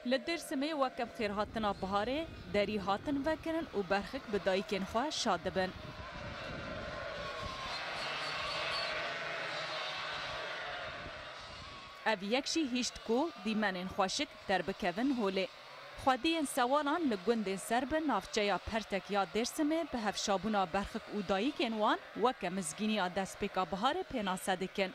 لدرسمه وکب خیر هاتنا بهاره دری هاتن وکرن و برخک بدایکن خواه شاد بن. او یکشی هیشت کو دیمنین خوشک در بکوین هوله. خودین سوالان لگوندین سر به نافچه پرتک یا درسمه به هفشابونا برخک او دایکن وان وکم مزگینی دست پیکا بهاره پیناسه دکن.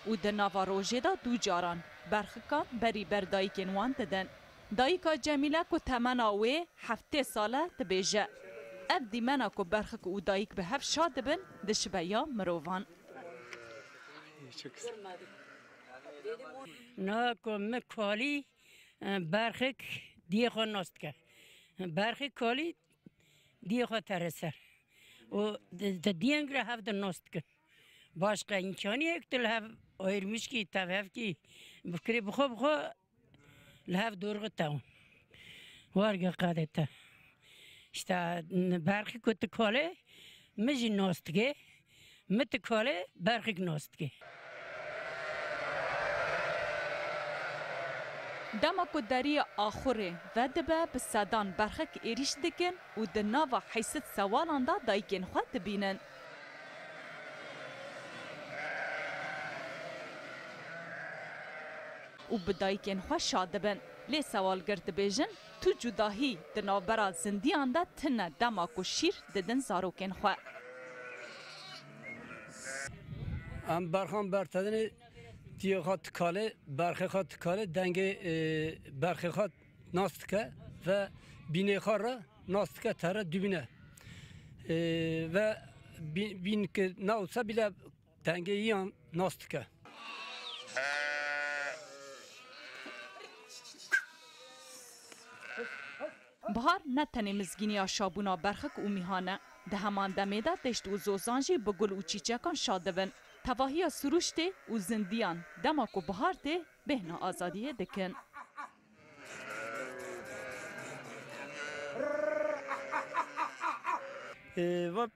او د ناوا روژه دا دو جاران برخکان بری بر دایکن وان ددن. دایکا جمیله کو تمنا وی 7 ساله تبیجه. اف دیمنا کو برخک او دایک به هف شاد بن دشبه یا مروان. نه کو مکالی برخک دیگه نست که برخک کالی دیگه ترسر و دیگر هفت نست که باش که اینچانی یک دل هف آیرمیش کی تفاف کی بکری بخو لهف دورغ تاون وارگ قادته işte برخی کت کاله مجی ناستگه مت کاله برخی ناستگه دما کو دری آخره و دبه به صدان برخک ایریش دکن و دناوا حیثت سوالان دا دایکن خود بینن. و بدایکن خود شاد بن. لی سوال گرد بیجن تو جداهی دنابرا زندیان دا تنه دما کو شیر ددن زاروکن خود. ام برخان برتدن دیوخات کاله برخات کاله دنگ برخات ناست که و بینه خار را ناست که تره دوبینه و بین که ناوسه بیله دنگ ایان ناست که بهار نتنی مزگینی شابونا برخک و میهانه ده همان دمیده دشت و زوزانجی بگل و چیچکان شاده بن. تواهی سروشته و زندیان دماکو بهارته بهنا آزادیه دکن. و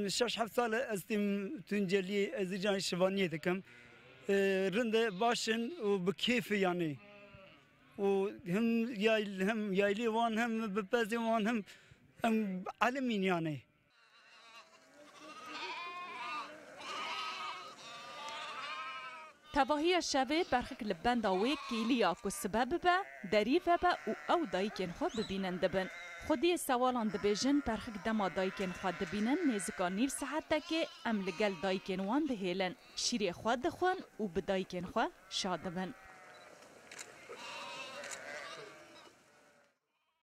6-7 سال استیم تونجلی ازیجان شوانیه دکم رنده باشن و بکیف یعنی و هم یایلی وان هم بپزی وان هم علمین یعنی تواهی شوه برخک لبنداوی کیلیا کو سبب به دریف به او دایکن خود ببینن دبن. خودی سوالان دبیجن برخک دما دایکن خود ببینن نزکا نیو ساعت که ام لگل دایکن وان دهیلن شیری خود دخون و بدایکن خود شاد بن.